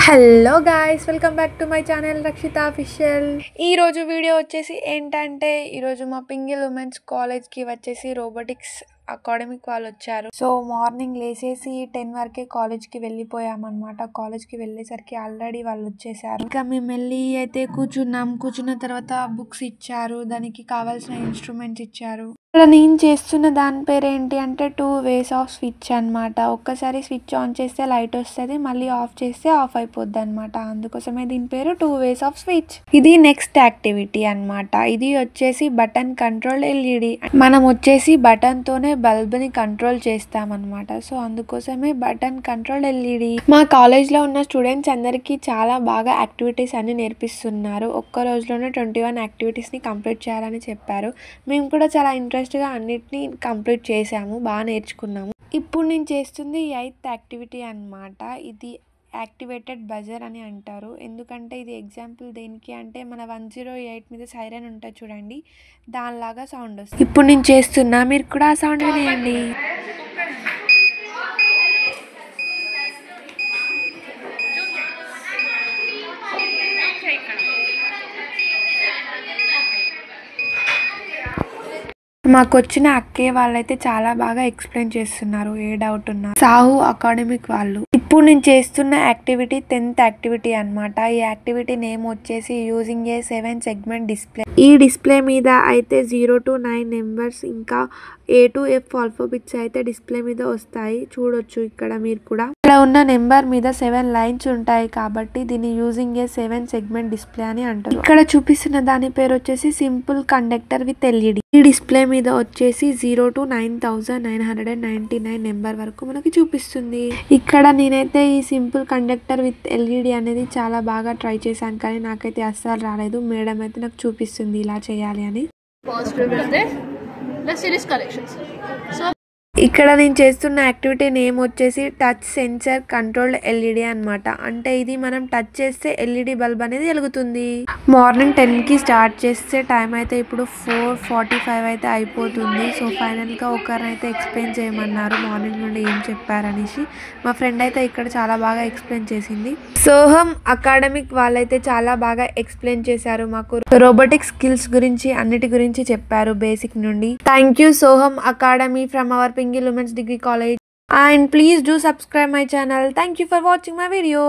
Hello guys, welcome back to my channel Rakshita official. ఈరోజు video వచ్చేసి ఏంటంటే, ఈరోజు మా పింగిల్ ఉమెన్స్ కాలేజ్కి వచ్చేసి రోబోటిక్స్ అకాడమిక్ వాళ్ళు వచ్చారు. సో మార్నింగ్ లేసేసి 10 వరకే కాలేజ్కి వెళ్ళిపోయామన్నమాట. కాలేజ్కి వెళ్ళేసరికి ఆల్రెడీ వాళ్ళు వచ్చేసారు. ఇంకా మేము వెళ్ళి అయితే కూర్చున్న తర్వాత బుక్స్ ఇచ్చారు, దానికి కావాల్సిన ఇన్స్ట్రుమెంట్స్ ఇచ్చారు. ఇక్కడ నేను చేస్తున్న దాని పేరు ఏంటి అంటే 2 ways ఆఫ్ స్విచ్ అనమాట. ఒక్కసారి స్విచ్ ఆన్ చేస్తే లైట్ వస్తుంది, మళ్ళీ ఆఫ్ చేస్తే ఆఫ్ అయిపోద్ది అనమాట. అందుకోసమే దీని పేరు 2 ways ఆఫ్ స్విచ్. ఇది నెక్స్ట్ యాక్టివిటీ అనమాట. ఇది వచ్చేసి బటన్ కంట్రోల్ ఎల్ఈడి. మనం వచ్చేసి బటన్ తోనే బల్బ్ ని కంట్రోల్ చేస్తామన్నమాట. సో అందుకోసమే బటన్ కంట్రోల్ ఎల్ఈడి. మా కాలేజ్ లో ఉన్న స్టూడెంట్స్ అందరికి చాలా బాగా యాక్టివిటీస్ అన్ని నేర్పిస్తున్నారు. ఒక్క రోజులోనే 21 యాక్టివిటీస్ ని కంప్లీట్ చేయాలని చెప్పారు. మేము కూడా చాలా ఇంట్రెస్ట్ గా అన్నిటిని కంప్లీట్ చేసాము, బాగా నేర్చుకున్నాము. ఇప్పుడు నేను చేస్తుంది 8th యాక్టివిటీ అన్నమాట. ఇది యాక్టివేటెడ్ బజర్ అని అంటారు. ఎందుకంటే ఇది ఎగ్జాంపుల్ దేనికి అంటే, మన 108 మీద సైరన్ ఉంటుంది చూడండి, దానిలాగా సౌండ్ వస్తుంది. ఇప్పుడు నేను చేస్తున్నా, మీరు కూడా ఆ సౌండ్ వినేయండి. మాకు వచ్చిన అక్కే వాళ్ళైతే చాలా బాగా ఎక్స్ప్లెయిన్ చేస్తున్నారు, ఏ డౌట్ ఉన్నా. సాహు అకాడమిక్ వాళ్ళు. ఇప్పుడు నేను చేస్తున్న యాక్టివిటీ 10th యాక్టివిటీ అన్నమాట. ఈ యాక్టివిటీ నేమ్ వచ్చేసి యూజింగ్ ఏ 7 సెగ్మెంట్ డిస్ప్లే. ఈ డిస్ప్లే మీద అయితే 0 to 9 నెంబర్స్ ఇంకా A to F ఆల్ఫాబెట్స్ అయితే డిస్ప్లే మీద వస్తాయి, చూడొచ్చు ఇక్కడ మీరు కూడా. ఇక్కడ ఉన్న నెంబర్ మీద 7 లైన్స్ ఉంటాయి కాబట్టి దీన్ని యూజింగ్ ఏ 7 సెగ్మెంట్ డిస్ప్లే అని అంటారు. ఇక్కడ చూపిస్తున్న దాని పేరు వచ్చేసి సింపుల్ కండక్టర్ విత్ ఎల్ఈడి. ఈ డిస్ప్లే మీద వచ్చేసి 0 to 9999 నెంబర్ వరకు మనకి చూపిస్తుంది. ఇక్కడ నేనైతే ఈ సింపుల్ కండక్టర్ విత్ ఎల్ఈడి అనేది చాలా బాగా ట్రై చేశాను, కానీ నాకైతే అస్సలు రాలేదు. మేడం అయితే నాకు చూపిస్తుంది ఇలా చేయాలి అని. ఇక్కడ నేను చేస్తున్న యాక్టివిటీ నేమ్ వచ్చేసి టచ్ సెన్సర్ కంట్రోల్డ్ ఎల్ఈడి అనమాట. అంటే ఇది మనం టచ్ చేస్తే ఎల్ఈడి బల్బ్ అనేది వెలుగుతుంది. మార్నింగ్ 10కి స్టార్ట్ చేస్తే టైం అయితే ఇప్పుడు 4:45 అయితే అయిపోతుంది. సో ఫైనల్ గా ఒకరినైతే ఎక్స్ప్లెయిన్ చేయమన్నారు, మార్నింగ్ నుండి ఏం చెప్పారనేసి. మా ఫ్రెండ్ అయితే ఇక్కడ చాలా బాగా ఎక్స్ప్లెయిన్ చేసింది. సోహం అకాడమిక్ వాళ్ళైతే చాలా బాగా ఎక్స్ప్లెయిన్ చేశారు, మాకు రోబోటిక్ స్కిల్స్ గురించి అన్నిటి గురించి చెప్పారు బేసిక్ నుండి. థ్యాంక్ యూ సోహం academy from our Pingill Women's Degree College, and please do subscribe my channel. Thank you for watching my video.